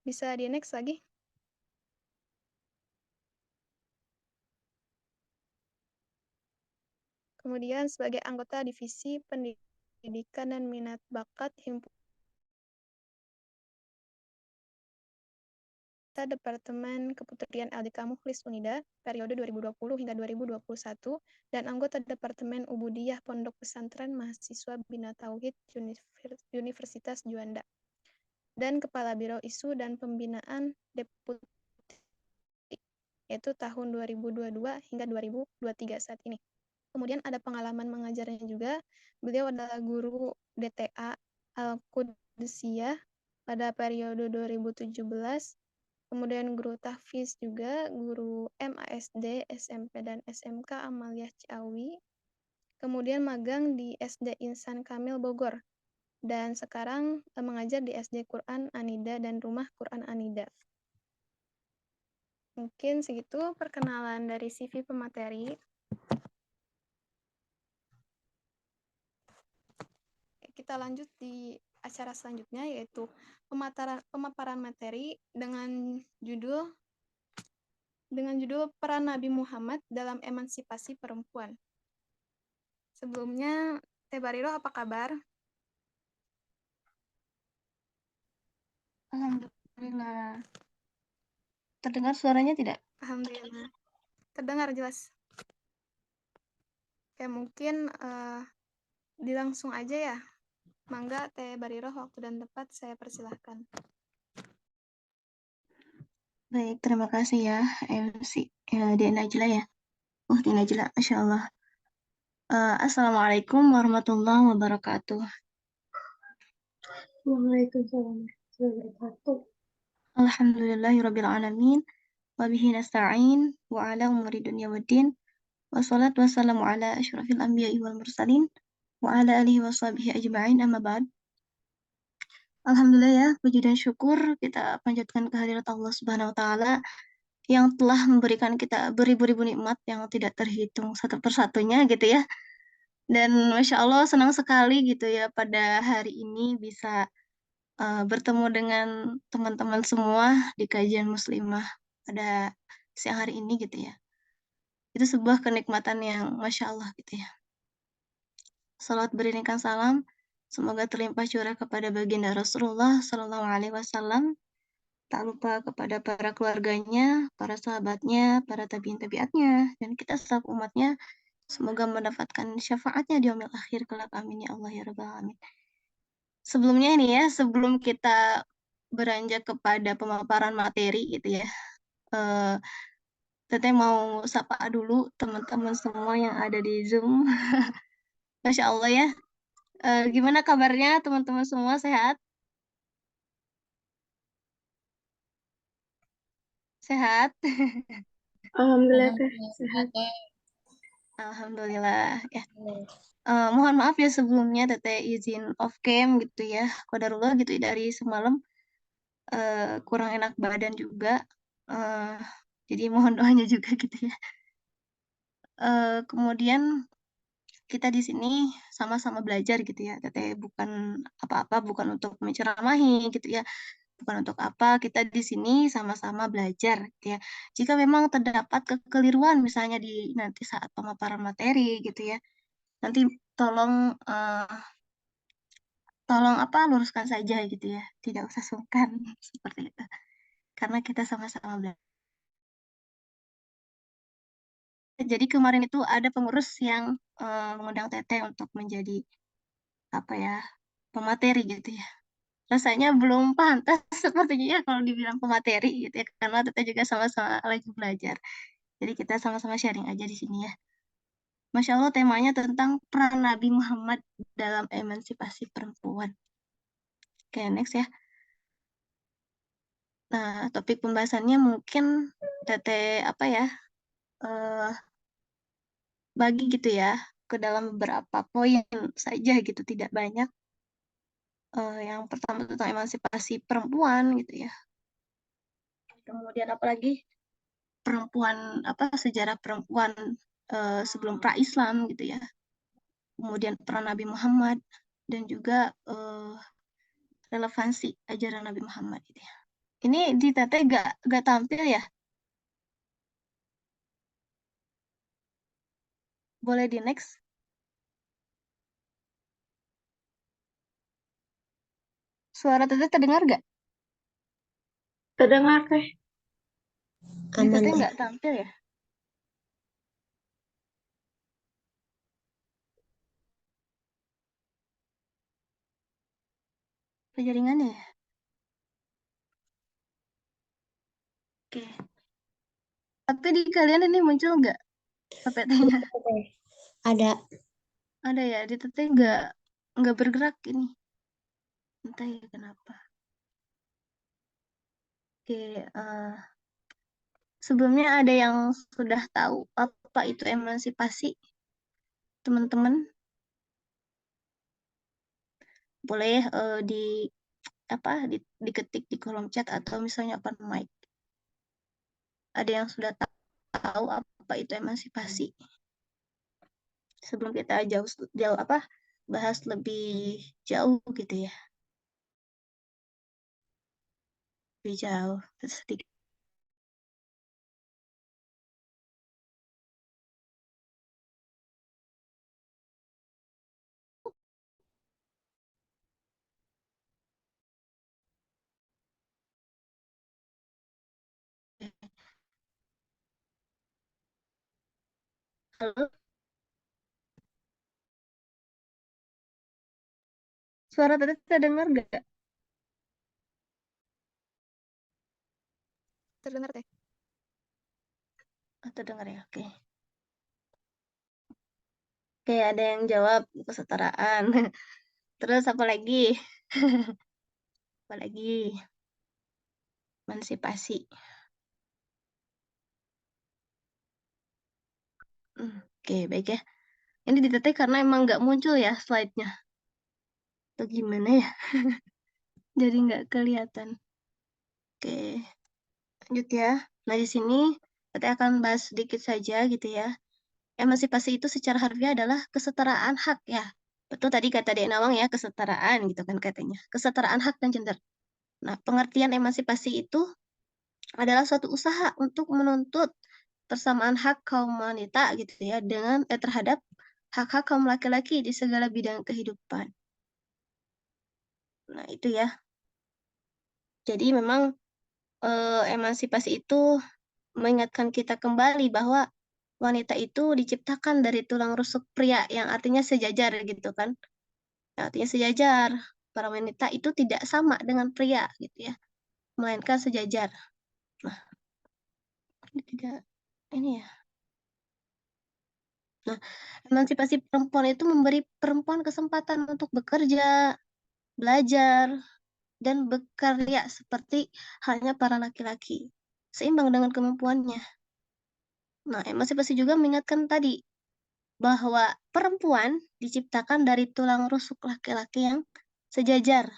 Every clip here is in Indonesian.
Bisa di next lagi. Kemudian sebagai anggota divisi pendidikan dan minat bakat himpunan Departemen Keputrian LDK Mukhlis Unida periode 2020 hingga 2021 dan anggota Departemen Ubudiyah Pondok Pesantren Mahasiswa Bina Tauhid Universitas Juanda dan Kepala Biro Isu dan Pembinaan Deputi yaitu tahun 2022 hingga 2023 saat ini. Kemudian ada pengalaman mengajarnya juga. Beliau adalah guru DTA Al-Qudsiyah pada periode 2017. Kemudian guru tahfiz juga, guru MASD, SMP dan SMK Amaliyah Ciawi. Kemudian magang di SD Insan Kamil Bogor. Dan sekarang mengajar di SD Quran Anida dan Rumah Quran Anida. Mungkin segitu perkenalan dari CV pemateri. Kita lanjut di acara selanjutnya yaitu pemaparan materi dengan judul Peran Nabi Muhammad dalam Emansipasi Perempuan. Sebelumnya, Teh Bariro apa kabar? Alhamdulillah. Terdengar suaranya tidak? Alhamdulillah. Terdengar jelas. Oke, mungkin dilangsung aja ya. Mangga Teh Bariro, waktu dan tempat saya persilahkan. Baik, terima kasih ya MC Dia Najla ya. Dia Najla, Masya Allah. Assalamualaikum warahmatullahi wabarakatuh. Waalaikumsalam warahmatullahi wabarakatuh. Alhamdulillahirabbil alamin. Wa bihi nasta'in wa ala umuri dunya waddin. Wassalatu wassalamu ala asyrafil anbiya'i wal mursalin wa ala alihi washabihi ajma'in, amma ba'd. Alhamdulillah ya, puji dan syukur kita panjatkan kehadirat Allah Subhanahu wa taala yang telah memberikan kita beribu-ribu nikmat yang tidak terhitung satu persatunya gitu ya. Dan Masya Allah senang sekali gitu ya pada hari ini bisa bertemu dengan teman-teman semua di kajian muslimah pada siang hari ini gitu ya. Itu sebuah kenikmatan yang Masya Allah gitu ya. Salawat beriringkan salam, semoga terlimpah curah kepada baginda Rasulullah Sallallahu Alaihi Wasallam. Tak lupa kepada para keluarganya, para sahabatnya, para tabiin tabiatnya, dan kita setiap umatnya. Semoga mendapatkan syafaatnya di yaumil akhir kelak, amin ya Allah ya rabbal alamin. Sebelumnya ini ya, sebelum kita beranjak kepada pemaparan materi gitu ya, Teteh mau sapa dulu teman-teman semua yang ada di Zoom. Masya Allah ya. Gimana kabarnya teman-teman semua, sehat? Sehat? Alhamdulillah Teh, sehat. Alhamdulillah ya. Mohon maaf ya sebelumnya Teteh izin off cam gitu ya. Qadarullah gitu ya, dari semalam kurang enak badan juga. Jadi mohon doanya juga gitu ya. Kemudian kita di sini sama-sama belajar gitu ya. Teteh bukan apa-apa, bukan untuk menceramahi gitu ya. Bukan untuk apa, kita di sini sama-sama belajar gitu ya. Jika memang terdapat kekeliruan misalnya di nanti saat pemaparan materi gitu ya. Nanti tolong luruskan saja gitu ya. Tidak usah sungkan seperti itu. Karena kita sama-sama belajar. Jadi kemarin itu ada pengurus yang mengundang Teteh untuk menjadi apa ya, pemateri gitu ya. Rasanya belum pantas sepertinya ya kalau dibilang pemateri gitu ya, karena Teteh juga sama-sama lagi belajar. Jadi kita sama-sama sharing aja di sini ya. Masya Allah temanya tentang peran Nabi Muhammad dalam emansipasi perempuan. Oke, next ya. Nah, topik pembahasannya mungkin Teteh apa ya, eh bagi gitu ya ke dalam beberapa poin saja gitu, tidak banyak. Yang pertama tentang emansipasi perempuan gitu ya. Kemudian apalagi perempuan, sejarah perempuan sebelum pra-Islam gitu ya. Kemudian peran Nabi Muhammad dan juga relevansi ajaran Nabi Muhammad gitu ya. Ini di teteh gak tampil ya? Boleh di next? Suara teteh terdengar gak? Terdengar teh. Di Aman teteh teh. nggak tampil ya? Ada jaringannya ya? Oke. Tapi di kalian ini muncul nggak PPT-nya? Ada. Ada ya, di teteh nggak bergerak ini. Entah ya kenapa. Oke, sebelumnya ada yang sudah tahu apa itu emansipasi, teman-teman? Boleh diketik di kolom chat atau misalnya open mic. Ada yang sudah tahu apa itu emansipasi? Sebelum kita bahas lebih jauh gitu ya. Lebih jauh sedikit. Halo, suara tadi terdengar nggak? Terdengar teh. Oh, terdengar ya, oke. Oke, ada yang jawab kesetaraan. Terus apa lagi? Apa lagi? Emansipasi. Oke, baik ya. Ini ditetek karena emang nggak muncul ya slide-nya. Atau gimana ya? Jadi nggak kelihatan. Oke, lanjut ya. Nah, di sini kita akan bahas sedikit saja gitu ya. Emansipasi itu secara harfiah adalah kesetaraan hak ya. Betul tadi kata Dek Nawang ya, kesetaraan gitu kan katanya. Kesetaraan hak dan gender. Nah, pengertian emansipasi itu adalah suatu usaha untuk menuntut persamaan hak kaum wanita gitu ya dengan terhadap hak-hak kaum laki-laki di segala bidang kehidupan. Nah, itu ya. Jadi memang emansipasi itu mengingatkan kita kembali bahwa wanita itu diciptakan dari tulang rusuk pria yang artinya sejajar gitu kan. Yang artinya sejajar. Para wanita itu tidak sama dengan pria gitu ya. Melainkan sejajar. Nah, ini tidak ini ya. Nah, emansipasi perempuan itu memberi perempuan kesempatan untuk bekerja, belajar, dan berkarya seperti halnya para laki-laki, seimbang dengan kemampuannya. Nah, emansipasi juga mengingatkan tadi bahwa perempuan diciptakan dari tulang rusuk laki-laki yang sejajar.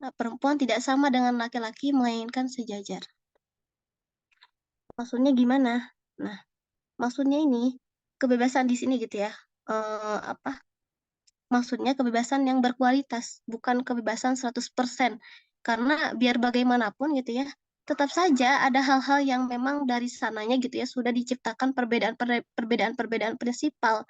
Nah, perempuan tidak sama dengan laki-laki, melainkan sejajar. Maksudnya gimana? Nah, maksudnya ini kebebasan di sini gitu ya. Maksudnya kebebasan yang berkualitas, bukan kebebasan 100%. Karena biar bagaimanapun gitu ya, tetap saja ada hal-hal yang memang dari sananya gitu ya sudah diciptakan perbedaan-perbedaan prinsipal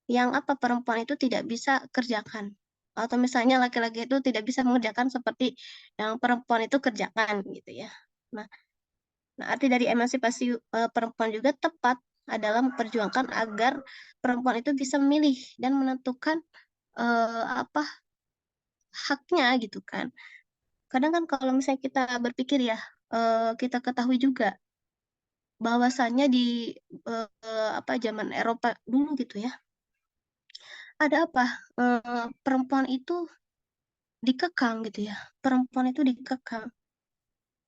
yang perempuan itu tidak bisa kerjakan. Atau misalnya laki-laki itu tidak bisa mengerjakan seperti yang perempuan itu kerjakan gitu ya. Nah, arti dari emansipasi perempuan juga tepat adalah memperjuangkan agar perempuan itu bisa memilih dan menentukan haknya gitu kan. Kadang kan kalau misalnya kita berpikir ya, kita ketahui juga bahwasannya di zaman Eropa dulu gitu ya, ada perempuan itu dikekang gitu ya, perempuan itu dikekang.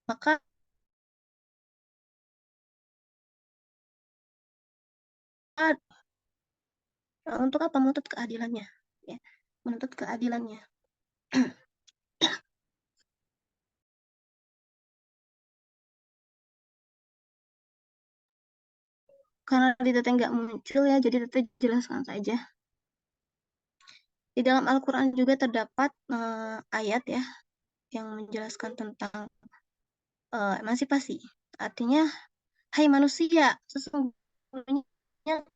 Maka untuk apa? Menuntut keadilannya, ya, menuntut keadilannya. Karena di Teteh nggak muncul ya, jadi Teteh jelaskan saja. Di dalam Al-Quran juga terdapat ayat ya yang menjelaskan tentang emansipasi. Artinya, hai manusia, sesungguhnya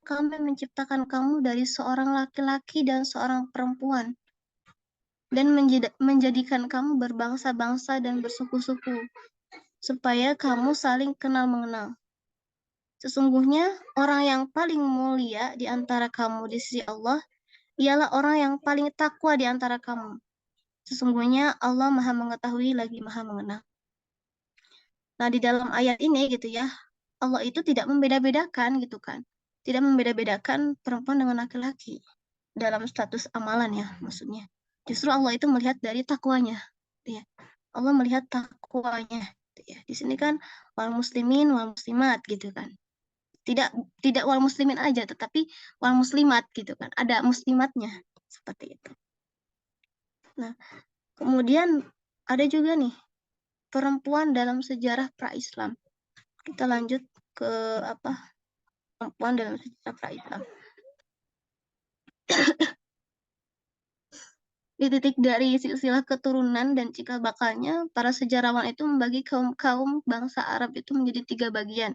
kami menciptakan kamu dari seorang laki-laki dan seorang perempuan, dan menjadikan kamu berbangsa-bangsa dan bersuku-suku, supaya kamu saling kenal mengenal. Sesungguhnya orang yang paling mulia di antara kamu di sisi Allah ialah orang yang paling takwa di antara kamu. Sesungguhnya Allah Maha Mengetahui lagi Maha Mengenal. Nah, di dalam ayat ini gitu ya, Allah itu tidak membeda-bedakan gitu kan. Tidak membeda-bedakan perempuan dengan laki-laki dalam status amalan ya maksudnya. Justru Allah itu melihat dari takwanya. Ya. Allah melihat takwanya. Ya. Di sini kan wal muslimin, wal muslimat gitu kan. Tidak wal muslimin aja, tetapi wal muslimat gitu kan. Ada muslimatnya seperti itu. Nah, kemudian ada juga nih perempuan dalam sejarah pra-Islam. Kita lanjut ke perempuan dalam sejarah pra-Islam. Di titik dari silsilah keturunan dan cikal bakalnya, para sejarawan itu membagi kaum bangsa Arab itu menjadi 3 bagian.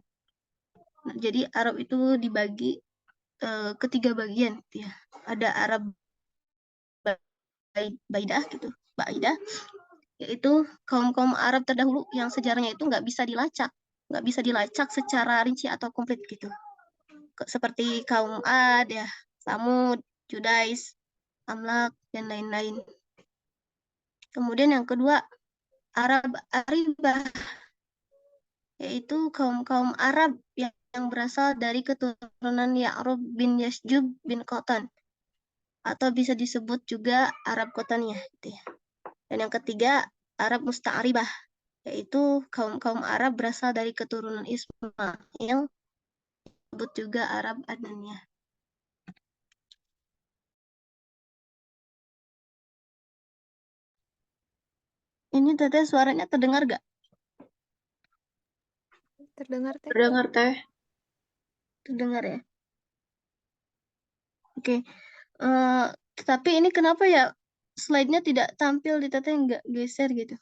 Nah, jadi Arab itu dibagi ke 3 bagian, gitu ya. Ada Arab Baidah gitu, Baidah, yaitu kaum Arab terdahulu yang sejarahnya itu nggak bisa dilacak secara rinci atau komplit gitu. Seperti kaum Ad, ya, Samud, Judais, Amlak, dan lain-lain. Kemudian yang kedua, Arab Aribah, yaitu kaum Arab yang berasal dari keturunan Ya'rub bin Yasjub bin Qatan, atau bisa disebut juga Arab Qotaniyah. Gitu ya. Dan yang ketiga, Arab Musta'aribah, yaitu kaum Arab berasal dari keturunan Ismail, disebut juga Arab Adnaniyah. Ini teteh suaranya terdengar gak? Terdengar, Teh. Terdengar, Teh. Terdengar ya? Oke. Tapi ini kenapa ya slide-nya tidak tampil di teteh, nggak geser gitu?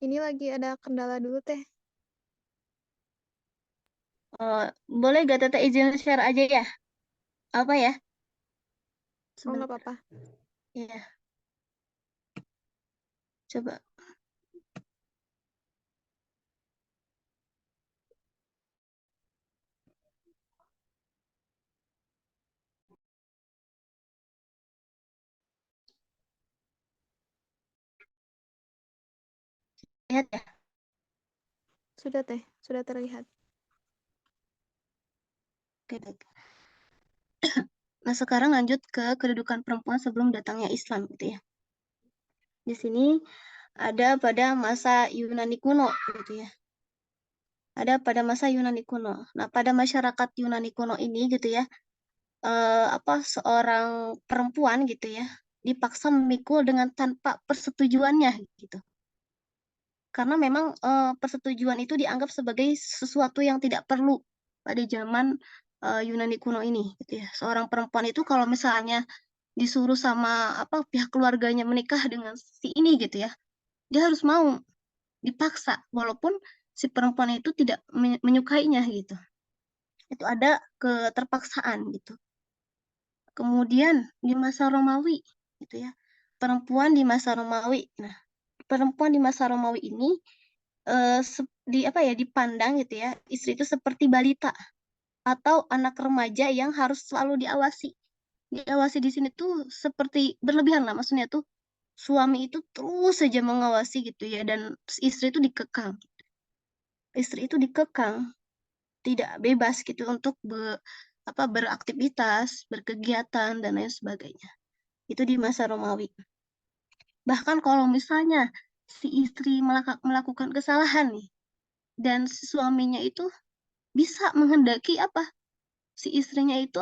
Ini lagi ada kendala dulu, Teh. Boleh gak teteh izin share aja ya? Apa ya? Oh, nggak apa-apa. Iya. Coba. Lihat ya. Sudah, Teh. Sudah terlihat. Oke, baik. Nah, sekarang lanjut ke kedudukan perempuan sebelum datangnya Islam gitu ya. Di sini ada pada masa Yunani kuno gitu ya. Ada pada masa Yunani kuno. Nah, pada masyarakat Yunani kuno ini gitu ya, seorang perempuan gitu ya, dipaksa memikul dengan tanpa persetujuannya gitu. Karena memang persetujuan itu dianggap sebagai sesuatu yang tidak perlu pada zaman Yunani kuno ini gitu ya. Seorang perempuan itu kalau misalnya disuruh sama pihak keluarganya menikah dengan si ini gitu ya, dia harus mau, dipaksa walaupun si perempuan itu tidak menyukainya gitu. Itu ada keterpaksaan gitu. Kemudian di masa Romawi gitu ya, perempuan di masa Romawi. Nah, perempuan di masa Romawi ini dipandang gitu ya, istri itu seperti balita atau anak remaja yang harus selalu diawasi. Diawasi di sini tuh seperti berlebihan lah, maksudnya tuh suami itu terus saja mengawasi gitu ya, dan istri itu dikekang. Istri itu dikekang, tidak bebas gitu untuk beraktivitas, berkegiatan dan lain sebagainya. Itu di masa Romawi. Bahkan kalau misalnya si istri melakukan kesalahan nih, dan si suaminya itu bisa menghendaki si istrinya itu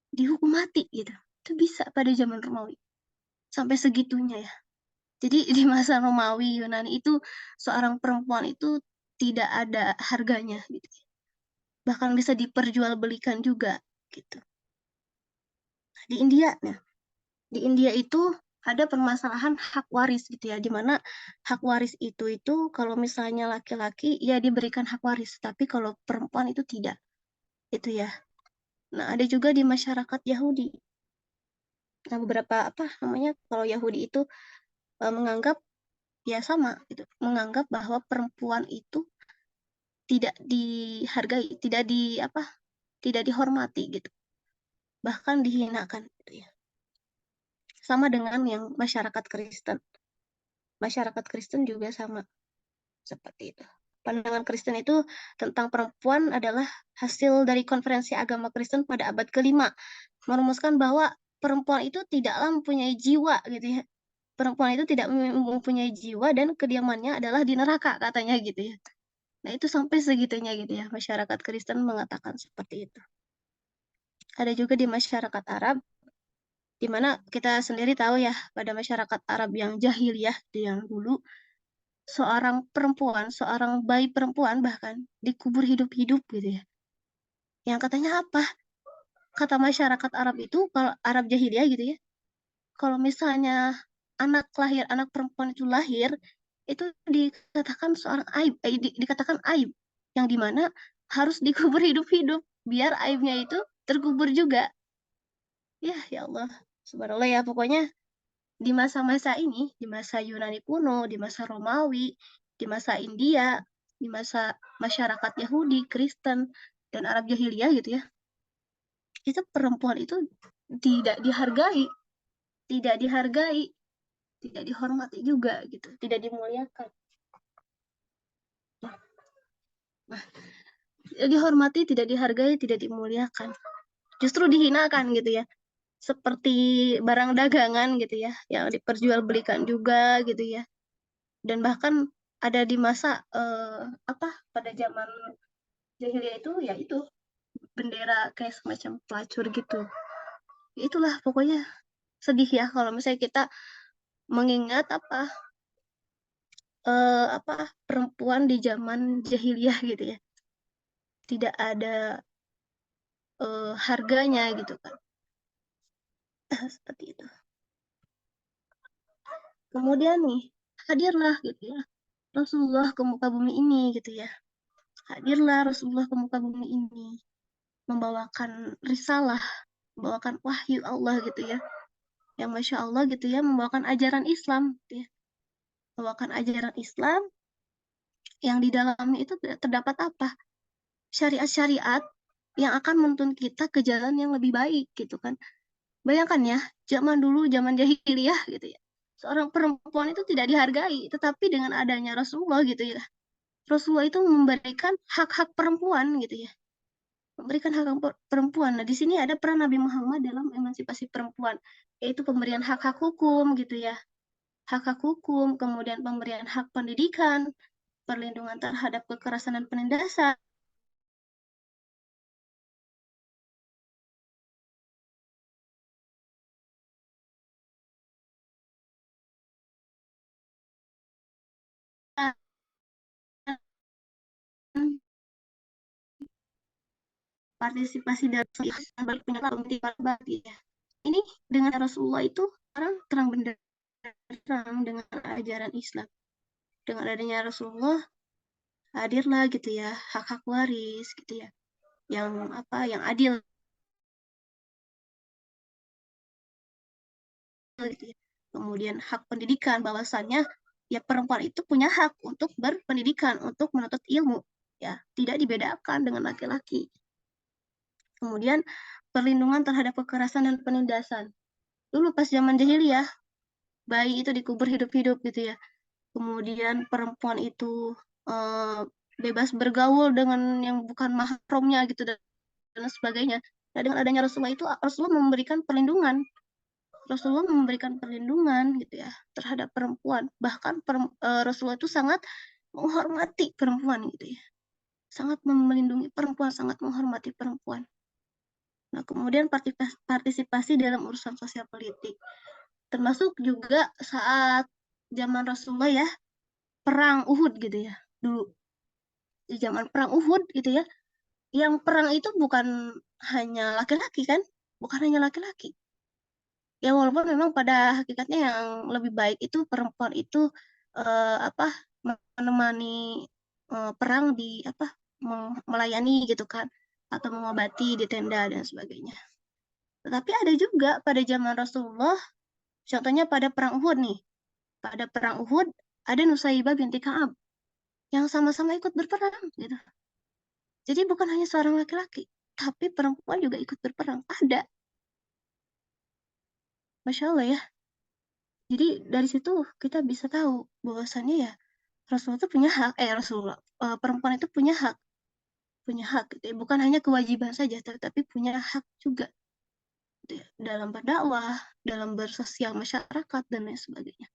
dihukum mati gitu. Itu bisa pada zaman Romawi. Sampai segitunya ya. Jadi di masa Romawi Yunani itu seorang perempuan itu tidak ada harganya gitu. Bahkan bisa diperjualbelikan juga gitu. Di India, nah Di India itu ada permasalahan hak waris gitu ya, di mana hak waris itu kalau misalnya laki-laki ya diberikan hak waris, tapi kalau perempuan itu tidak, itu ya. Nah, ada juga di masyarakat Yahudi. Nah, beberapa kalau Yahudi itu menganggap ya sama gitu, menganggap bahwa perempuan itu tidak dihargai, tidak dihormati gitu, bahkan dihinakan gitu ya. Sama dengan yang masyarakat Kristen. Masyarakat Kristen juga sama seperti itu. Pandangan Kristen itu tentang perempuan adalah hasil dari konferensi agama Kristen pada abad ke-5, merumuskan bahwa perempuan itu tidaklah mempunyai jiwa gitu ya. Perempuan itu tidak mempunyai jiwa dan kediamannya adalah di neraka katanya gitu ya. Nah, itu sampai segitunya gitu ya. Masyarakat Kristen mengatakan seperti itu. Ada juga di masyarakat Arab, di mana kita sendiri tahu ya, pada masyarakat Arab yang jahiliyah yang dulu, seorang bayi perempuan bahkan dikubur hidup-hidup gitu ya. Yang katanya apa? Kata masyarakat Arab itu, kalau Arab jahiliyah gitu ya, kalau misalnya anak perempuan itu lahir, itu dikatakan seorang aib, dikatakan aib, yang dimana harus dikubur hidup-hidup, biar aibnya itu terkubur juga. Ya Allah, subhanallah ya, pokoknya di masa-masa ini, di masa Yunani kuno, di masa Romawi, di masa India, di masa masyarakat Yahudi, Kristen, dan Arab jahiliyah gitu ya, itu perempuan itu tidak dihargai, tidak dihormati juga gitu, tidak dimuliakan. Nah, dihormati, tidak dihargai, tidak dimuliakan, justru dihinakan gitu ya, seperti barang dagangan gitu ya, yang diperjualbelikan juga gitu ya. Dan bahkan ada di masa pada zaman jahiliyah itu ya itu bendera kayak semacam pelacur gitu. Itulah pokoknya sedih ya kalau misalnya kita mengingat perempuan di zaman jahiliyah gitu ya, tidak ada harganya gitu kan. Seperti itu. Kemudian nih, hadirlah gitu ya Rasulullah ke muka bumi ini gitu ya. Hadirlah Rasulullah ke muka bumi ini, membawakan risalah, membawakan wahyu Allah gitu ya. Yang Masya Allah gitu ya, membawakan ajaran Islam gitu ya. Membawakan ajaran Islam yang di dalamnya itu terdapat apa? Syariat-syariat yang akan menuntun kita ke jalan yang lebih baik gitu kan. Bayangkan ya, zaman dulu, zaman jahiliyah gitu ya, seorang perempuan itu tidak dihargai, tetapi dengan adanya Rasulullah gitu ya, Rasulullah itu memberikan hak-hak perempuan gitu ya, memberikan hak perempuan. Nah, di sini ada peran Nabi Muhammad dalam emansipasi perempuan, yaitu pemberian hak-hak hukum gitu ya, hak-hak hukum, kemudian pemberian hak pendidikan, perlindungan terhadap kekerasan dan penindasan, partisipasi dalam balik penyakit ya. Ini dengan Rasulullah itu orang terang benderang dengan ajaran Islam. Dengan adanya Rasulullah hadirlah gitu ya hak-hak waris gitu ya, yang adil gitu ya. Kemudian hak pendidikan, bahwasannya ya perempuan itu punya hak untuk berpendidikan, untuk menuntut ilmu ya, tidak dibedakan dengan laki-laki. Kemudian perlindungan terhadap kekerasan dan penindasan. Dulu pas zaman jahiliyah, bayi itu dikubur hidup-hidup gitu ya. Kemudian perempuan itu bebas bergaul dengan yang bukan mahramnya gitu dan sebagainya. Nah, dengan adanya Rasulullah itu, Rasulullah memberikan perlindungan. Rasulullah memberikan perlindungan gitu ya terhadap perempuan. Bahkan Rasulullah itu sangat menghormati perempuan gitu ya. Sangat melindungi perempuan, sangat menghormati perempuan. Nah, kemudian partisipasi dalam urusan sosial politik. Termasuk juga saat zaman Rasulullah ya, perang Uhud gitu ya. Dulu di zaman perang Uhud gitu ya, yang perang itu bukan hanya laki-laki kan, bukan hanya laki-laki, Ya walaupun memang pada hakikatnya yang lebih baik itu perempuan itu menemani perang di melayani gitu kan, atau mengobati di tenda dan sebagainya. Tetapi ada juga pada zaman Rasulullah, contohnya pada perang Uhud nih. Pada perang Uhud ada Nusaibah binti Ka'ab yang sama-sama ikut berperang gitu. Jadi bukan hanya seorang laki-laki, tapi perempuan juga ikut berperang. Ada. Masya Allah ya. Jadi dari situ kita bisa tahu bahwasannya ya Rasulullah itu punya hak, perempuan itu punya hak gitu ya. Bukan hanya kewajiban saja, tetapi punya hak juga gitu ya, dalam berdakwah, dalam bersosial masyarakat dan lain sebagainya.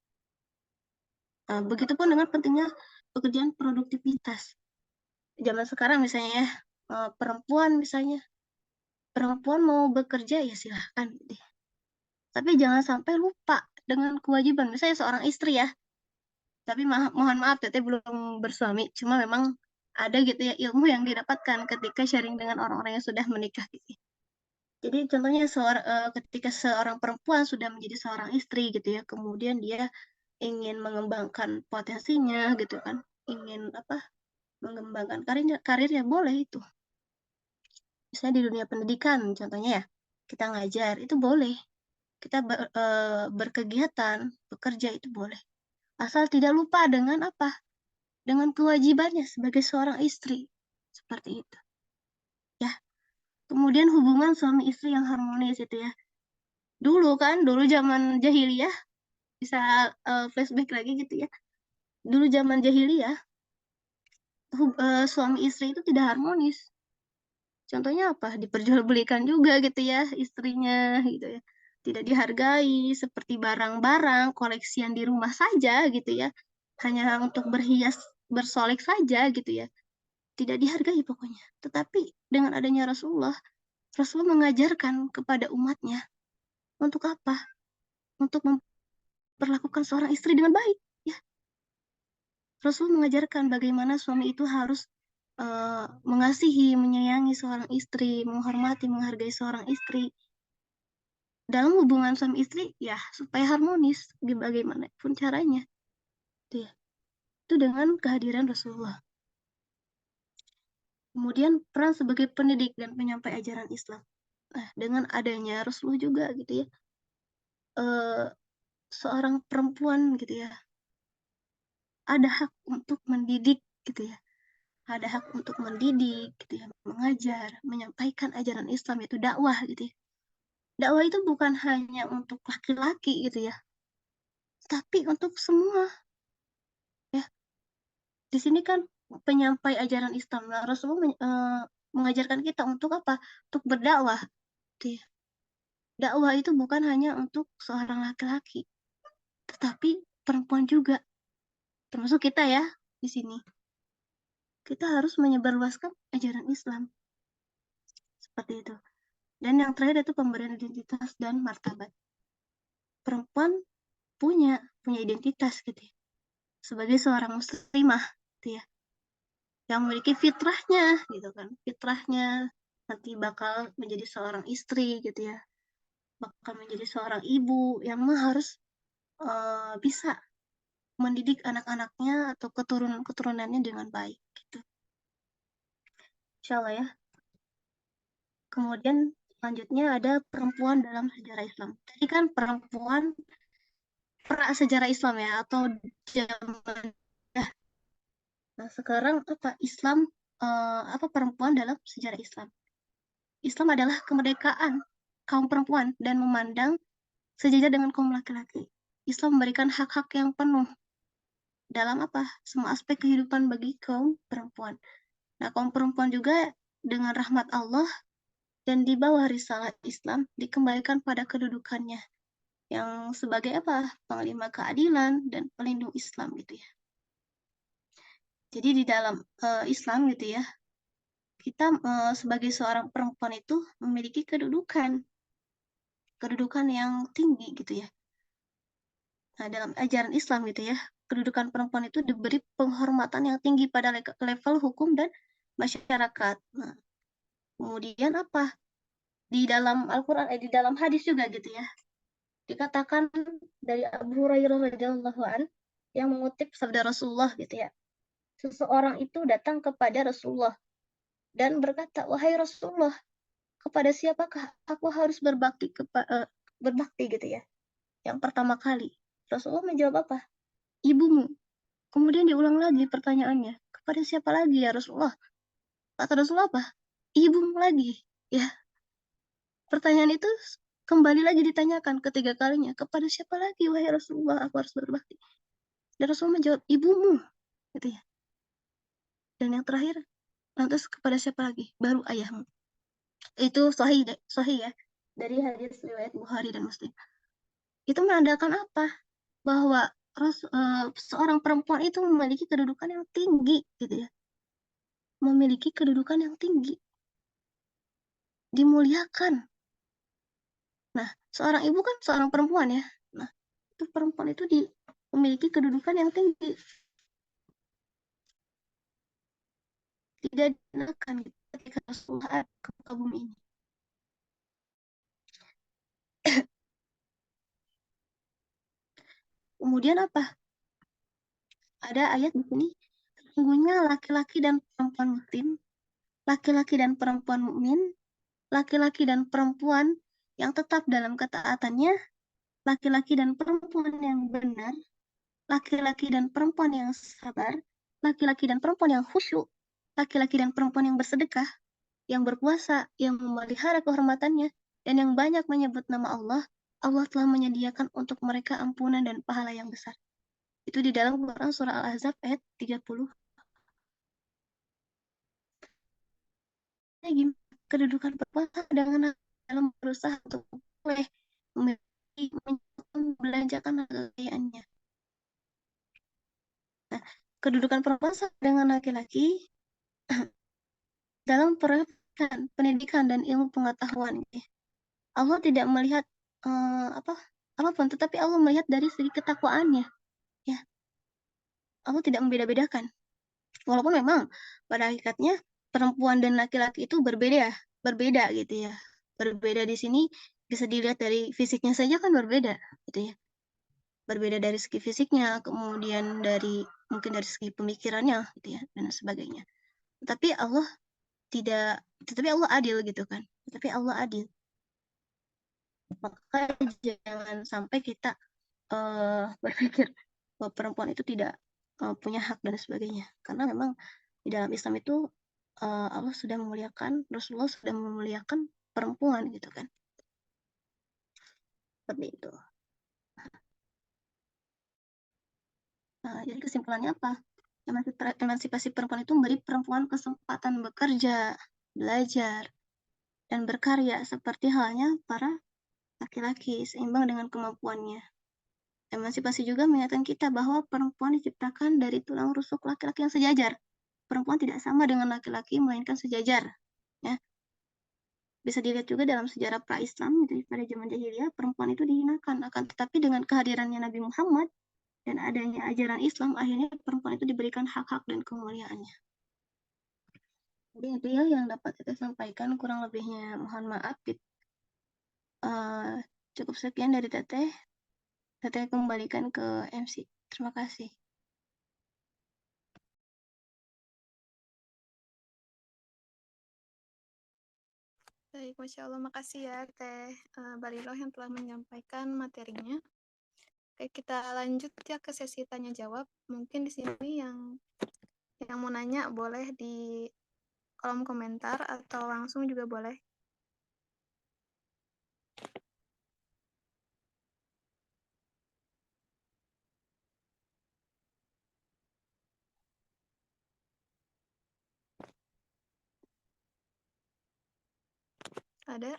Begitupun dengan pentingnya pekerjaan produktivitas. Zaman sekarang misalnya ya, perempuan mau bekerja ya silahkan gitu ya. Tapi jangan sampai lupa dengan kewajiban. Misalnya seorang istri ya, tapi mohon maaf teteh belum bersuami, cuma memang ada gitu ya ilmu yang didapatkan ketika sharing dengan orang-orang yang sudah menikah gitu. Jadi contohnya ketika seorang perempuan sudah menjadi seorang istri gitu ya, kemudian dia ingin mengembangkan potensinya gitu kan, ingin mengembangkan karirnya boleh itu. Misalnya di dunia pendidikan contohnya ya, kita ngajar itu boleh, kita berkegiatan, bekerja itu boleh. Asal tidak lupa dengan dengan kewajibannya sebagai seorang istri. Seperti itu. Ya. Kemudian hubungan suami istri yang harmonis itu ya. Dulu zaman jahiliyah, bisa flashback lagi gitu ya. Dulu zaman jahiliyah, suami istri itu tidak harmonis. Contohnya apa? Diperjualbelikan juga gitu ya istrinya gitu ya. Tidak dihargai seperti barang-barang koleksian di rumah saja gitu ya. Hanya untuk berhias, bersolek saja gitu ya. Tidak dihargai pokoknya. Tetapi dengan adanya Rasulullah mengajarkan kepada umatnya untuk apa? Untuk memperlakukan seorang istri dengan baik. Ya, Rasul mengajarkan bagaimana suami itu harus mengasihi, menyayangi seorang istri, menghormati, menghargai seorang istri. Dalam hubungan suami istri, ya supaya harmonis, bagaimanapun caranya. Itu, ya. Itu dengan kehadiran Rasulullah. Kemudian peran sebagai pendidik dan penyampai ajaran Islam. Nah, dengan adanya Rasulullah juga gitu ya, seorang perempuan gitu ya, ada hak untuk mendidik gitu ya, ada hak untuk mendidik gitu ya, mengajar, menyampaikan ajaran Islam, itu dakwah gitu ya. Dakwah itu bukan hanya untuk laki-laki gitu ya, tapi untuk semua ya. Di sini kan penyampai ajaran Islam. Nah, Rasulullah mengajarkan kita untuk apa? Untuk berdakwah gitu ya. Dakwah itu bukan hanya untuk seorang laki-laki, tetapi perempuan juga, termasuk kita ya di sini. Kita harus menyebarluaskan ajaran Islam. Seperti itu. Dan yang terakhir itu pemberian identitas dan martabat. Perempuan punya identitas gitu ya. Sebagai seorang muslimah gitu ya. Yang memiliki fitrahnya gitu kan. Fitrahnya nanti bakal menjadi seorang istri gitu ya. Bakal menjadi seorang ibu yang harus bisa mendidik anak-anaknya atau keturunannya dengan baik gitu. Insya Allah ya. Kemudian selanjutnya ada perempuan dalam sejarah Islam. Tadi kan perempuan sejarah Islam ya, atau zaman. Nah, sekarang Islam, perempuan dalam sejarah Islam. Islam adalah kemerdekaan kaum perempuan dan memandang sejajar dengan kaum laki-laki. Islam memberikan hak-hak yang penuh dalam semua aspek kehidupan bagi kaum perempuan. Nah, kaum perempuan juga dengan rahmat Allah dan di bawah risalah Islam dikembalikan pada kedudukannya yang sebagai panglima keadilan dan pelindung Islam gitu ya. Jadi di dalam Islam gitu ya, kita sebagai seorang perempuan itu memiliki kedudukan yang tinggi gitu ya. Nah, dalam ajaran Islam gitu ya, kedudukan perempuan itu diberi penghormatan yang tinggi pada level hukum dan masyarakat. Nah, kemudian di dalam Al-Quran, di dalam hadis juga gitu ya, Dikatakan dari Abu Hurairah radhiyallahu an yang mengutip sabda Rasulullah gitu ya. Seseorang itu datang kepada Rasulullah dan berkata, "Wahai Rasulullah, kepada siapakah aku harus berbakti gitu ya?" Yang pertama kali, Rasulullah menjawab apa? Ibumu. Kemudian diulang lagi pertanyaannya, kepada siapa lagi ya Rasulullah? Kata Rasulullah apa? Ibumu lagi. Ya, pertanyaan itu kembali lagi ditanyakan ketiga kalinya, kepada siapa lagi wahai Rasulullah aku harus berbakti? Dan Rasulullah menjawab, ibumu. Gitu ya. Dan yang terakhir, lantas kepada siapa lagi? Baru ayahmu. Itu sahih ya. Dari hadis riwayat Bukhari dan Muslim. Itu menandakan apa? Bahwa seorang perempuan itu memiliki kedudukan yang tinggi gitu ya. Memiliki kedudukan yang tinggi. Dimuliakan. Nah, seorang ibu kan seorang perempuan ya. Nah, itu perempuan itu memiliki kedudukan yang tinggi. Tidak digunakan gitu, ketika Rasulullah ada ke muka bumi ini. Kemudian apa? Ada ayat di sini, sesungguhnya laki-laki dan perempuan muslim, laki-laki dan perempuan mukmin, laki-laki dan perempuan yang tetap dalam ketaatannya, laki-laki dan perempuan yang benar, laki-laki dan perempuan yang sabar, laki-laki dan perempuan yang khusyuk, laki-laki dan perempuan yang bersedekah, yang berpuasa, yang memelihara kehormatannya, dan yang banyak menyebut nama Allah, Allah telah menyediakan untuk mereka ampunan dan pahala yang besar. Itu di dalam Quran surah Al-Ahzab ayat 30. Kedudukan perempuan dengan dalam berusaha untuk boleh membelanjakan kekayaannya. Nah, kedudukan perempuan dengan laki-laki dalam pendidikan dan ilmu pengetahuan. Allah tidak melihat apapun, tetapi Allah melihat dari segi ketakwaannya. Ya, Allah tidak membeda-bedakan. Walaupun memang pada hakikatnya perempuan dan laki-laki itu berbeda gitu ya. Berbeda di sini bisa dilihat dari fisiknya saja kan berbeda gitu ya. Berbeda dari segi fisiknya, kemudian mungkin dari segi pemikirannya gitu ya dan sebagainya. Tetapi Allah adil gitu kan. Tetapi Allah adil. Maka jangan sampai kita berpikir bahwa perempuan itu tidak punya hak dan sebagainya. Karena memang di dalam Islam itu Allah sudah memuliakan, Rasulullah sudah memuliakan perempuan gitu kan. Seperti itu. Jadi kesimpulannya apa? Emansipasi perempuan itu memberi perempuan kesempatan bekerja, belajar, dan berkarya seperti halnya para laki-laki seimbang dengan kemampuannya. Emansipasi juga mengingatkan kita bahwa perempuan diciptakan dari tulang rusuk laki-laki yang sejajar. Perempuan tidak sama dengan laki-laki, melainkan sejajar. Ya. Bisa dilihat juga dalam sejarah pra-Islam, gitu, pada zaman jahiliyah, perempuan itu dihinakan. Akan tetapi dengan kehadirannya Nabi Muhammad dan adanya ajaran Islam, akhirnya perempuan itu diberikan hak-hak dan kemuliaannya. Jadi itu ya yang dapat kita sampaikan, kurang lebihnya mohon maaf. Cukup sekian dari Teteh. Teteh kembalikan ke MC. Terima kasih. Baik, Masya Allah. Makasih ya Teh Bariloh yang telah menyampaikan materinya. Oke, kita lanjut ya ke sesi tanya jawab. Mungkin di sini yang mau nanya boleh di kolom komentar atau langsung juga boleh. Ada?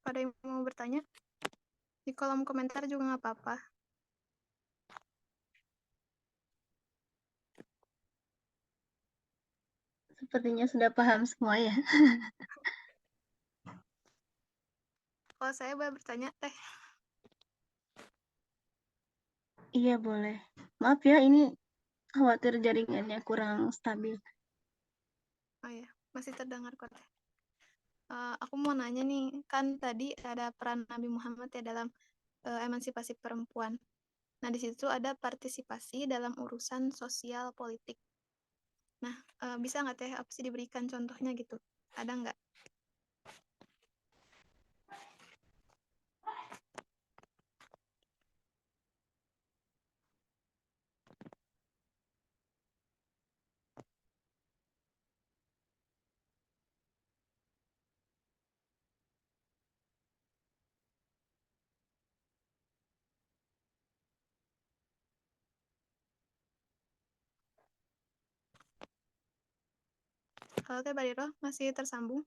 Ada yang mau bertanya? Di kolom komentar juga nggak apa-apa. Sepertinya sudah paham semua ya. Kalau saya boleh bertanya, Teh. Iya boleh. Maaf ya, ini khawatir jaringannya kurang stabil. Oh ya, masih terdengar kok, Teh. Aku mau nanya nih, kan tadi ada peran Nabi Muhammad ya dalam emansipasi perempuan. Nah, di situ ada partisipasi dalam urusan sosial politik. Nah, bisa nggak Teh opsi diberikan contohnya gitu? Ada nggak? Halo Teh Bariro, masih tersambung?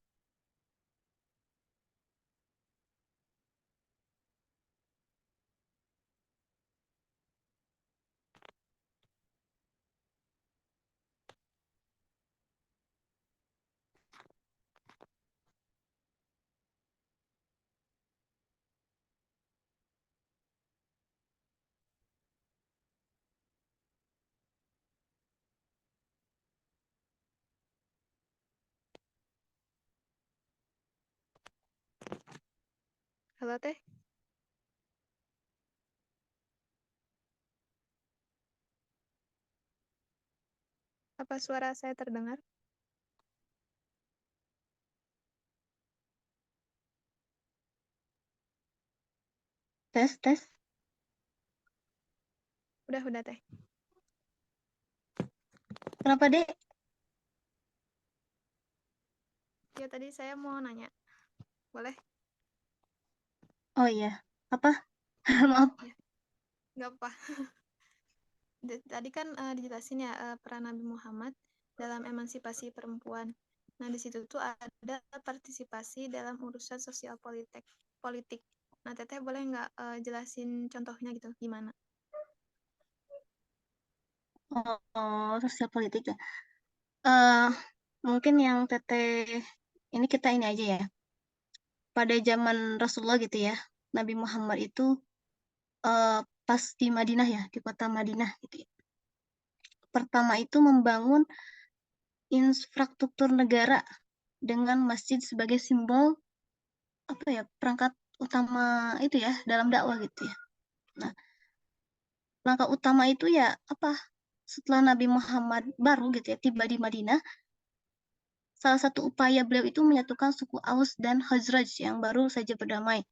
Halo Teh? Apa suara saya terdengar? Tes, tes. Udah Teh. Kenapa, Dek? Ya tadi saya mau nanya. Boleh? Oh iya. Apa? Maaf. Nggak apa. Tadi kan dijelasin ya peran Nabi Muhammad dalam emansipasi perempuan. Nah, di situ tuh ada partisipasi dalam urusan sosial politik. Nah, Teteh boleh nggak jelasin contohnya gitu, gimana? Oh, sosial politik ya. Eh, mungkin yang Teteh, ini kita ini aja ya. Pada zaman Rasulullah gitu ya, Nabi Muhammad itu pas di Madinah ya, di kota Madinah gitu ya. Pertama itu membangun infrastruktur negara dengan masjid sebagai simbol apa ya, perangkat utama itu ya dalam dakwah gitu ya. Nah, langkah utama itu ya apa? Setelah Nabi Muhammad baru gitu ya tiba di Madinah, salah satu upaya beliau itu menyatukan suku Aus dan Khazraj yang baru saja berdamai.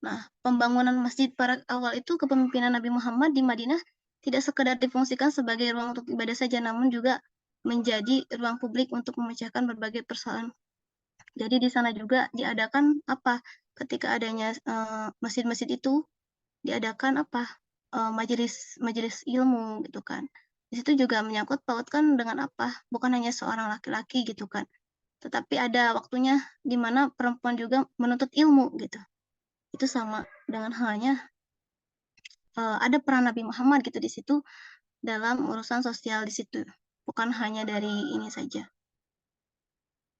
Nah, pembangunan masjid pada awal itu kepemimpinan Nabi Muhammad di Madinah tidak sekedar difungsikan sebagai ruang untuk ibadah saja, namun juga menjadi ruang publik untuk memecahkan berbagai persoalan. Jadi di sana juga diadakan apa? Ketika adanya masjid-masjid itu diadakan apa? Majelis ilmu gitu kan. Di situ juga menyangkut pautkan dengan apa? Bukan hanya seorang laki-laki gitu kan. Tetapi ada waktunya di mana perempuan juga menuntut ilmu gitu. Itu sama dengan halnya ada peran Nabi Muhammad gitu di situ dalam urusan sosial di situ. Bukan hanya dari ini saja.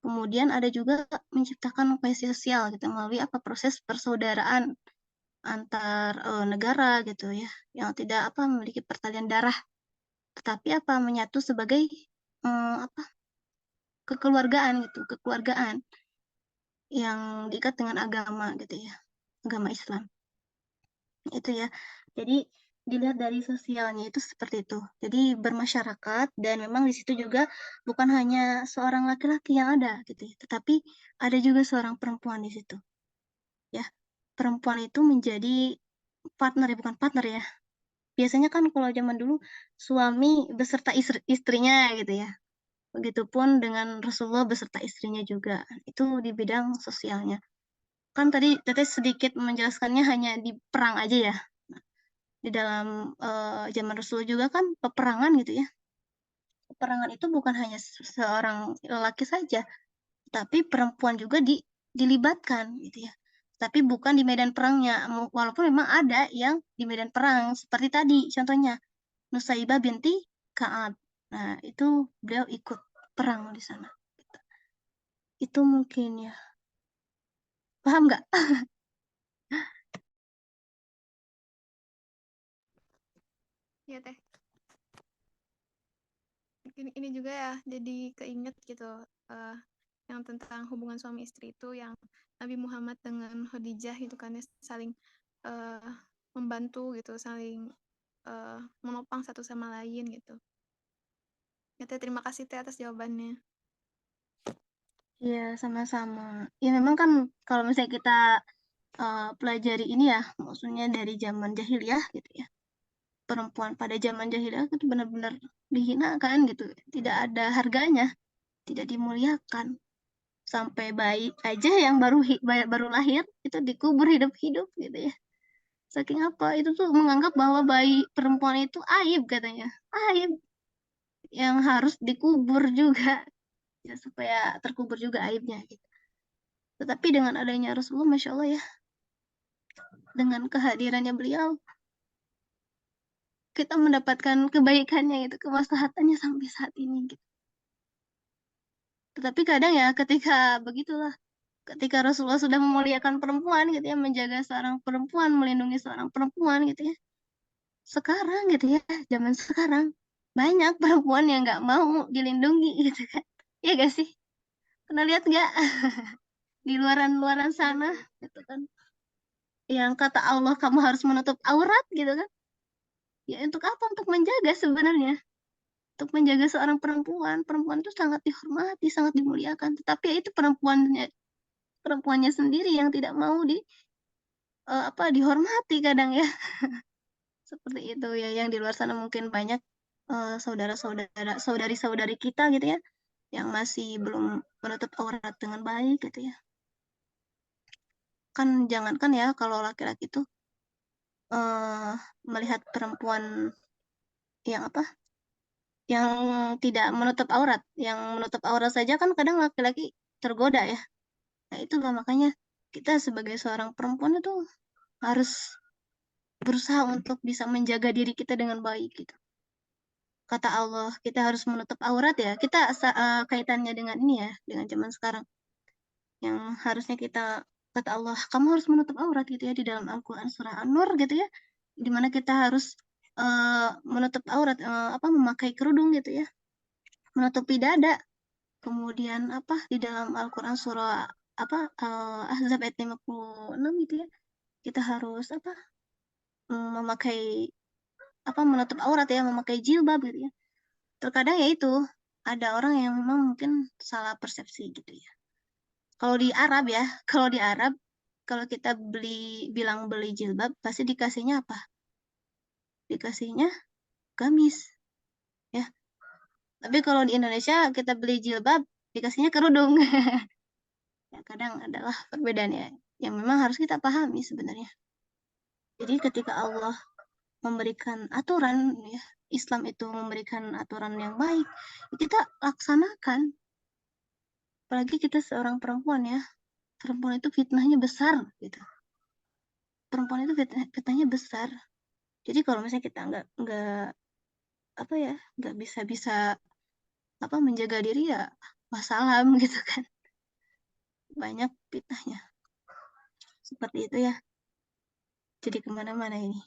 Kemudian ada juga menciptakan kohesi sosial gitu melalui apa proses persaudaraan antar negara gitu ya yang tidak apa memiliki pertalian darah tetapi apa menyatu sebagai apa kekeluargaan gitu kekeluargaan yang diikat dengan agama gitu ya agama Islam itu ya jadi dilihat dari sosialnya itu seperti itu jadi bermasyarakat dan memang di situ juga bukan hanya seorang laki-laki yang ada gitu ya tetapi ada juga seorang perempuan di situ ya perempuan itu menjadi partner ya bukan partner ya biasanya kan kalau zaman dulu suami beserta istrinya gitu ya. Begitupun dengan Rasulullah beserta istrinya juga. Itu di bidang sosialnya. Kan tadi Teteh sedikit menjelaskannya hanya di perang aja ya. Di dalam zaman Rasulullah juga kan peperangan gitu ya. Peperangan itu bukan hanya seorang lelaki saja, tapi perempuan juga dilibatkan gitu ya. tapi bukan di medan perangnya. Walaupun memang ada yang di medan perang, seperti tadi contohnya Nusaibah binti Ka'ab. Nah, itu beliau ikut perang di sana. Itu mungkin ya. Paham nggak? Iya teh. Ini juga ya, jadi keinget gitu yang tentang hubungan suami istri itu yang Nabi Muhammad dengan Khadijah itu kan ya, saling membantu gitu, saling menopang satu sama lain gitu. Ya teh, terima kasih teh atas jawabannya. Iya, sama-sama. Ya memang kan kalau misalnya kita pelajari ini ya, maksudnya dari zaman jahiliyah gitu ya. Perempuan pada zaman jahiliyah itu benar-benar dihinakan gitu. Tidak ada harganya, tidak dimuliakan. Sampai bayi aja yang baru lahir itu dikubur hidup-hidup gitu ya. Saking apa? Itu tuh menganggap bahwa bayi perempuan itu aib katanya. Aib yang harus dikubur juga ya supaya terkubur juga aibnya gitu. Tetapi dengan adanya Rasulullah, Masya Allah ya, dengan kehadirannya beliau, kita mendapatkan kebaikannya gitu, kemaslahatannya sampai saat ini gitu. Tetapi kadang ya ketika begitulah, ketika Rasulullah sudah memuliakan perempuan gitu ya, menjaga seorang perempuan, melindungi seorang perempuan gitu ya. Sekarang gitu ya, zaman sekarang, banyak perempuan yang nggak mau dilindungi gitu kan. Iya gak sih? Pernah lihat nggak di luaran-luaran sana gitu kan? Yang kata Allah kamu harus menutup aurat gitu kan? Ya untuk apa? Untuk menjaga sebenarnya. Untuk menjaga seorang perempuan. Perempuan itu sangat dihormati, sangat dimuliakan. Tetapi ya itu perempuannya sendiri yang tidak mau dihormati kadang ya. Seperti itu ya, yang di luar sana mungkin banyak saudari-saudari kita gitu ya, yang masih belum menutup aurat dengan baik gitu ya. Kan jangankan ya kalau laki-laki itu melihat perempuan yang yang tidak menutup aurat, yang menutup aurat saja kan kadang laki-laki tergoda ya. Nah itulah makanya kita sebagai seorang perempuan itu harus berusaha untuk bisa menjaga diri kita dengan baik gitu. Kata Allah kita harus menutup aurat ya. Kita kaitannya dengan ini ya, dengan zaman sekarang. Yang harusnya kita, kata Allah, kamu harus menutup aurat gitu ya di dalam Al-Quran surah An-Nur gitu ya. Dimana kita harus menutup aurat, memakai kerudung gitu ya. Menutupi dada. Kemudian di dalam Al-Quran surah Ahzab ayat 56 gitu ya. Kita harus memakai menutup aurat ya, memakai jilbab gitu ya. Terkadang ya itu ada orang yang memang mungkin salah persepsi gitu ya. Kalau di Arab ya, kalau di Arab kalau kita bilang beli jilbab pasti dikasihnya apa? Dikasihnya gamis ya. Tapi kalau di Indonesia kita beli jilbab dikasihnya kerudung. Ya, kadang adalah perbedaannya yang memang harus kita pahami sebenarnya. Jadi ketika Allah memberikan aturan ya, Islam itu memberikan aturan yang baik, kita laksanakan. Apalagi kita seorang perempuan ya, perempuan itu fitnahnya besar gitu. Perempuan itu fitnahnya besar. Jadi kalau misalnya kita nggak bisa menjaga diri ya wassalam gitu kan. Banyak fitnahnya. Seperti itu ya. Jadi kemana-mana ini.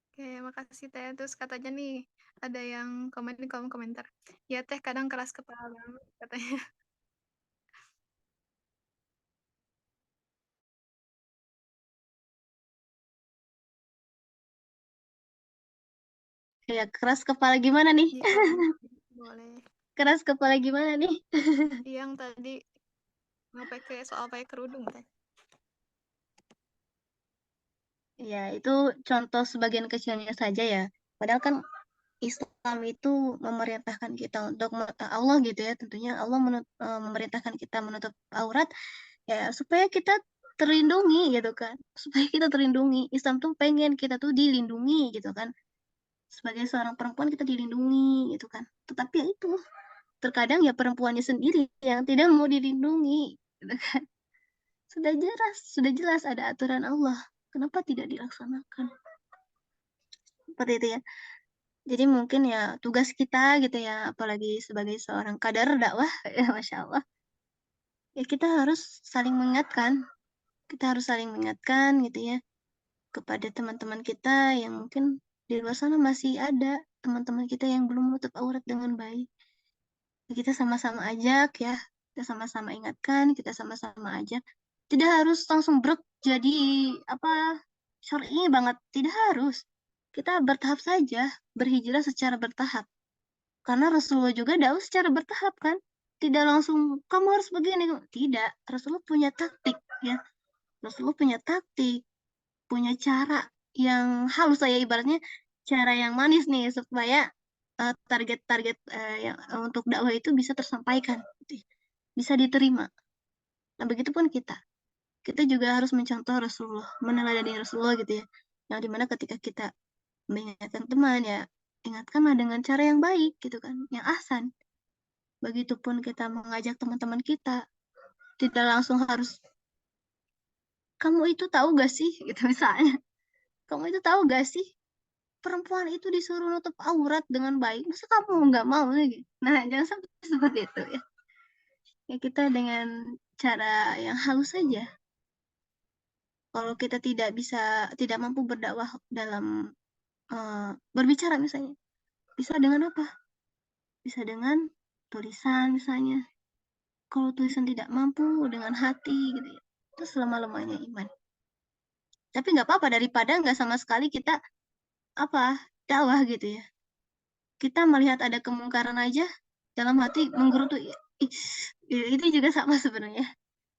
Oke, makasih teh. Terus katanya nih, ada yang komen di kolom komentar. Ya teh kadang keras kepala banget katanya. Ya keras kepala gimana nih? Jika boleh. Keras kepala gimana nih? Yang tadi soal pakai kerudung teh. Ya itu contoh sebagian kecilnya saja ya. Padahal kan Islam itu memerintahkan kita untuk Allah gitu ya, tentunya Allah memerintahkan kita menutup aurat ya supaya kita terlindungi gitu kan. Supaya kita terlindungi. Islam tuh pengen kita tuh dilindungi gitu kan. Sebagai seorang perempuan kita dilindungi gitu kan. Tetapi ya itu terkadang ya perempuannya sendiri yang tidak mau dilindungi. gitu kan. Sudah jelas ada aturan Allah. Kenapa tidak dilaksanakan? Seperti itu ya. Jadi mungkin ya tugas kita gitu ya, apalagi sebagai seorang kader dakwah, ya Masya Allah. Ya kita harus saling mengingatkan. Kita harus saling mengingatkan gitu ya, kepada teman-teman kita yang mungkin di luar sana masih ada teman-teman kita yang belum menutup aurat dengan baik. Kita sama-sama ajak ya, kita sama-sama ingatkan, kita sama-sama ajak. Tidak harus langsung brek jadi apa syar'i banget, tidak harus. Kita bertahap saja, berhijrah secara bertahap. Karena Rasulullah juga dakwah secara bertahap kan. Tidak langsung kamu harus begini. Tidak, Rasulullah punya taktik ya. Rasulullah punya taktik, punya cara yang halus saya ibaratnya cara yang manis nih supaya target-target yang untuk dakwah itu bisa tersampaikan, gitu ya. Bisa diterima. Nah, begitupun kita. Kita juga harus mencontoh Rasulullah, meneladani Rasulullah gitu ya. Yang dimana ketika kita mengingatkan teman ya, ingatkanlah dengan cara yang baik gitu kan, yang ahsan. Begitupun kita mengajak teman-teman kita, tidak langsung harus kamu itu tahu gak sih gitu misalnya. Kamu itu tahu gak sih perempuan itu disuruh nutup aurat dengan baik, masa kamu nggak mau lagi? Nah, jangan sampai seperti itu ya. Ya kita dengan cara yang halus saja. Kalau kita tidak mampu berdakwah dalam berbicara misalnya, bisa dengan apa? Bisa dengan tulisan misalnya. Kalau tulisan tidak mampu dengan hati gitu ya. Itu selama-lamanya iman. Tapi nggak apa-apa daripada nggak sama sekali kita dakwah gitu ya. Kita melihat ada kemungkaran aja dalam hati menggerutu. Itu juga sama sebenarnya.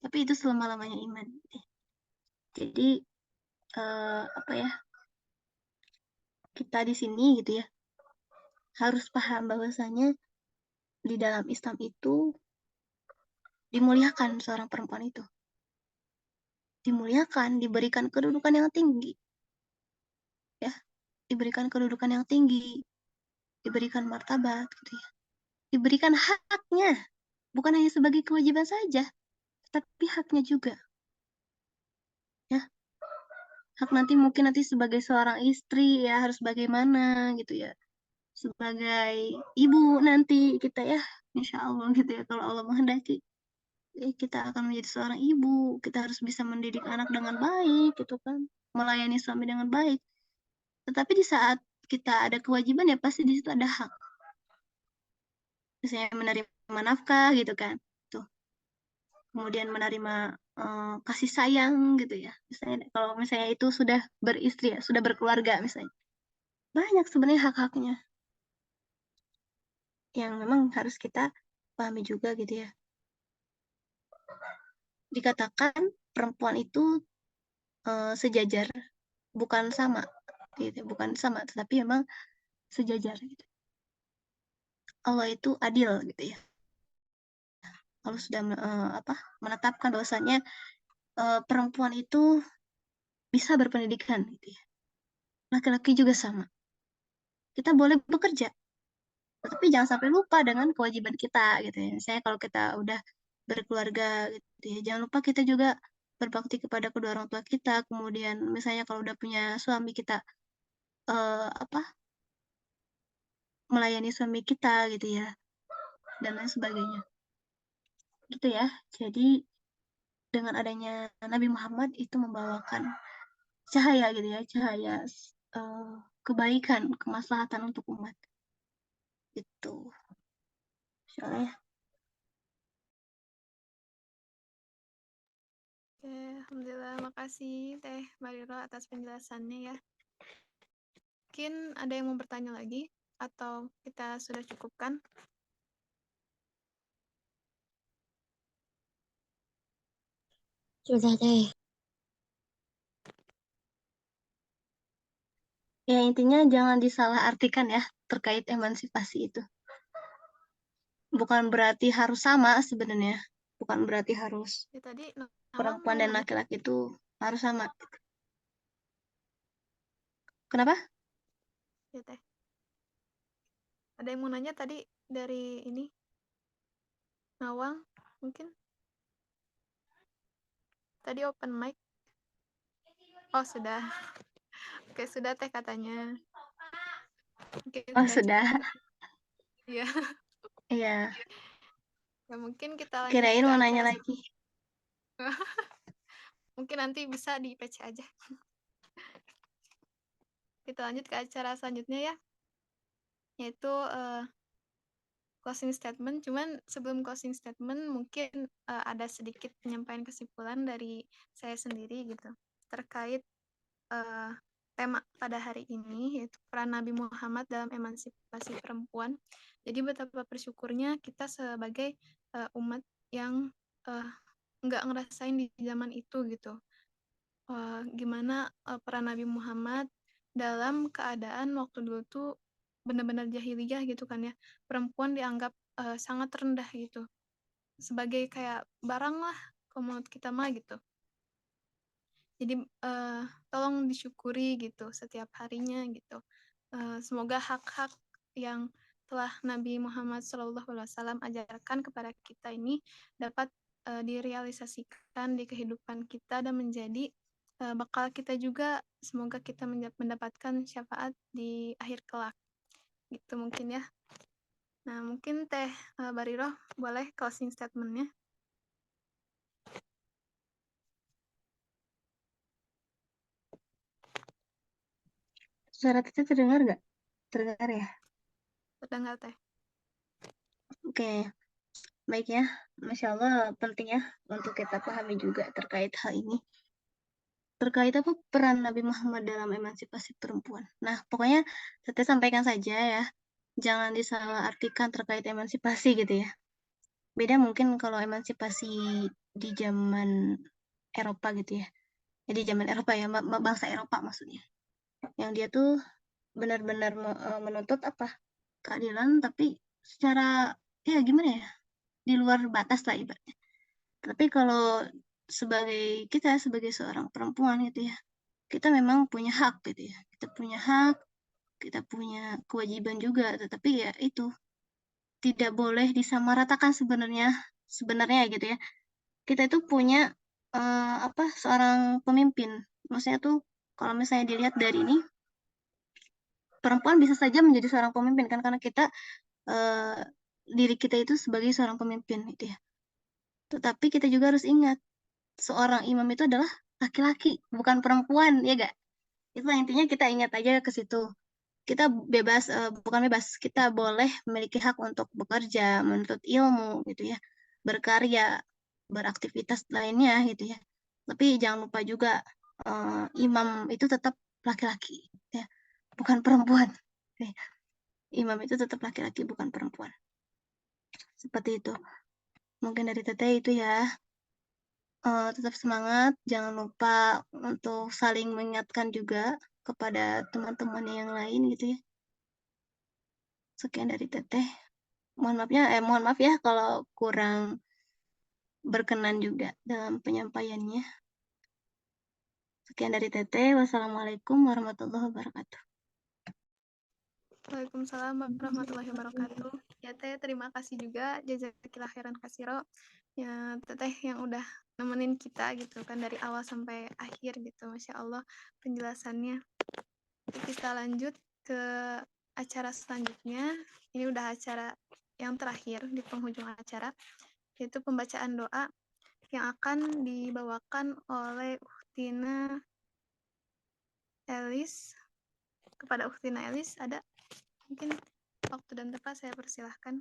Tapi itu selama-lamanya iman. Jadi kita di sini gitu ya harus paham bahwasanya di dalam Islam itu dimuliakan seorang perempuan itu. Dimuliakan, diberikan kedudukan yang tinggi. Ya, diberikan kedudukan yang tinggi, diberikan martabat gitu ya. Diberikan haknya, bukan hanya sebagai kewajiban saja, tapi haknya juga. Ya, hak mungkin nanti sebagai seorang istri ya harus bagaimana gitu ya. Sebagai ibu nanti kita ya, insya Allah gitu ya, kalau Allah menghendaki kita akan menjadi seorang ibu, kita harus bisa mendidik anak dengan baik gitu kan, melayani suami dengan baik. Tetapi di saat kita ada kewajiban ya pasti di situ ada hak. Misalnya menerima nafkah gitu kan, tuh. Kemudian menerima kasih sayang gitu ya. Misalnya kalau misalnya itu sudah beristri ya, sudah berkeluarga misalnya. Banyak sebenarnya hak-haknya yang memang harus kita pahami juga gitu ya. Dikatakan perempuan itu sejajar, bukan sama gitu, bukan sama, tetapi memang sejajar gitu. Allah itu adil gitu ya. Allah sudah menetapkan bahwasanya perempuan itu bisa berpendidikan gitu ya. Laki-laki juga sama. Kita boleh bekerja, tapi jangan sampai lupa dengan kewajiban kita gitu ya. Misalnya kalau kita udah berkeluarga gitu ya, jangan lupa kita juga berbakti kepada kedua orang tua kita. Kemudian misalnya kalau udah punya suami kita eh, apa melayani suami kita gitu ya, dan lain sebagainya. Gitu ya. Jadi dengan adanya Nabi Muhammad itu membawakan cahaya gitu ya, cahaya kebaikan, kemaslahatan untuk umat. Itu. Soalnya Oke, alhamdulillah, makasih Teh Mariro atas penjelasannya ya. Mungkin ada yang mau bertanya lagi atau kita sudah cukupkan? Sudah deh. ya intinya jangan disalahartikan ya terkait emansipasi itu. Bukan berarti harus sama sebenarnya. Bukan berarti harus Ya tadi Nawang perempuan mau dan nanya. laki-laki itu harus sama. Kenapa? Ya Teh. Ada yang mau nanya tadi dari ini? Nawang mungkin? Tadi open mic. Oh, sudah. Oke, sudah Teh katanya. Oke, Oh, sudah sudah. cukup. Iya. Iya. Ya, mungkin kita lanjut Kirain ke mau nanya acara. lagi. Mungkin nanti bisa di PC aja. Kita lanjut ke acara selanjutnya ya, yaitu closing statement. Cuman sebelum closing statement mungkin ada sedikit penyampaian kesimpulan dari saya sendiri gitu terkait tema pada hari ini, yaitu peran Nabi Muhammad dalam emansipasi perempuan. Jadi betapa bersyukurnya kita sebagai umat yang nggak ngerasain di zaman itu gitu. Gimana peran Nabi Muhammad dalam keadaan waktu dulu tuh benar-benar jahiliyah gitu kan ya. Perempuan dianggap sangat rendah gitu. Sebagai kayak barang lah kalau menurut kita mah gitu. Jadi tolong disyukuri gitu setiap harinya gitu. Semoga hak-hak yang telah Nabi Muhammad SAW ajarkan kepada kita ini dapat direalisasikan di kehidupan kita dan menjadi bekal kita juga. Semoga kita mendapatkan syafaat di akhir kelak. Gitu mungkin ya. Nah, mungkin Teh Bariroh boleh closing statement-nya. Suara Tete terdengar nggak? Terdengar ya? Terdengar Teh. Oke, baik ya. Masya Allah, penting ya untuk kita pahami juga terkait hal ini. Terkait apa peran Nabi Muhammad dalam emansipasi perempuan. Nah, pokoknya Tete sampaikan saja ya. Jangan disalahartikan terkait emansipasi gitu ya. Beda mungkin kalau emansipasi di zaman Eropa gitu ya. Jadi zaman Eropa ya, bangsa Eropa maksudnya. Yang dia tuh benar-benar menuntut apa? Keadilan, tapi secara ya gimana ya? Di luar batas lah ibaratnya. Tapi kalau kita sebagai seorang perempuan gitu ya, kita memang punya hak gitu ya. Kita punya hak, kita punya kewajiban juga, tetapi ya itu tidak boleh disamaratakan sebenarnya gitu ya. Kita itu punya seorang pemimpin. Maksudnya tuh kalau misalnya dilihat dari ini, perempuan bisa saja menjadi seorang pemimpin kan karena eh, diri kita itu sebagai seorang pemimpin gitu ya. Tetapi kita juga harus ingat seorang imam itu adalah laki-laki, bukan perempuan, ya gak? Itu intinya kita ingat aja ke situ. Kita bebas, bukan bebas, kita boleh memiliki hak untuk bekerja, menuntut ilmu gitu ya, berkarya, beraktivitas lainnya gitu ya. Tapi jangan lupa juga imam itu tetap laki-laki, ya, bukan perempuan. Oke. Imam itu tetap laki-laki, bukan perempuan. Seperti itu. Mungkin dari Teteh itu ya. Tetap semangat, jangan lupa untuk saling mengingatkan juga kepada teman-teman yang lain gitu ya. Sekian dari Teteh. Mohon maaf ya kalau kurang berkenan juga dalam penyampaiannya. Sekian dari Teteh. Wassalamualaikum warahmatullahi wabarakatuh. Waalaikumsalam warahmatullahi wabarakatuh. Ya Teh, terima kasih juga jazakillah khairan kasiro. Ya Teteh yang udah nemenin kita gitu kan dari awal sampai akhir gitu. Masya Allah penjelasannya. Kita lanjut ke acara selanjutnya. Ini udah acara yang terakhir di penghujung acara, yaitu pembacaan doa yang akan dibawakan oleh Uhtina Elis. Kepada Uhtina Elis, ada mungkin waktu dan tempat saya persilahkan.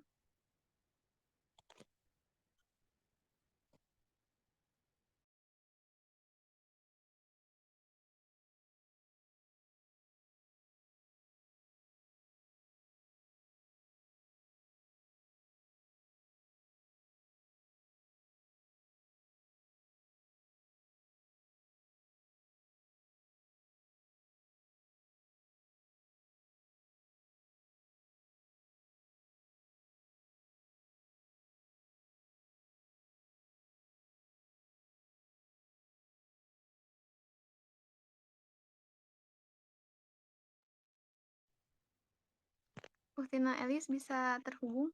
Uhtina Elis bisa terhubung?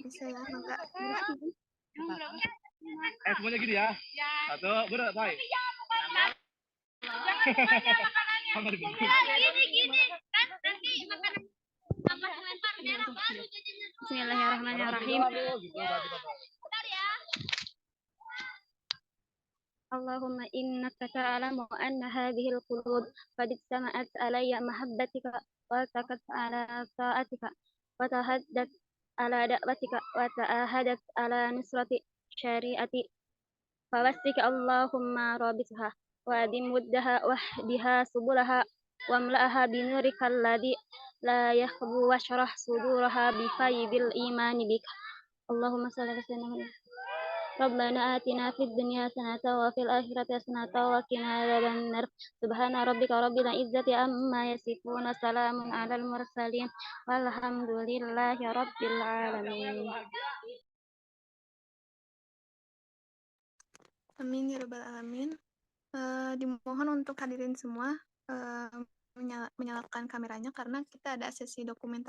Bisa ya, Mangga. Semuanya gini ya. Satu, berat, baik. Bismillahirrahmanirrahim. Allahumma innaka ta'lamu anna hadhihi al-qulub qad ijtama'at alayya mahabbatika wa takat ala ta'atika wa tahaddat ala da'watika wa ta'ahadat ala nusrati syari'ati فوسك اللهم رابطها وأدم ودها واهدها سبلها واملأها بنورك الذي لا يخبو واشرح صدورها بفيض الإيمان بك اللهم صل على سيدنا محمد ربنا آتنا في الدنيا حسنة وفي الآخرة حسنة وقنا عذاب النار سبحان ربك رب العزة عما يصفون سلام على المرسلين والحمد لله رب العالمين. Amin ya rabbal alamin. Dimohon untuk hadirin semua menyalakan kameranya karena kita ada sesi dokumentasi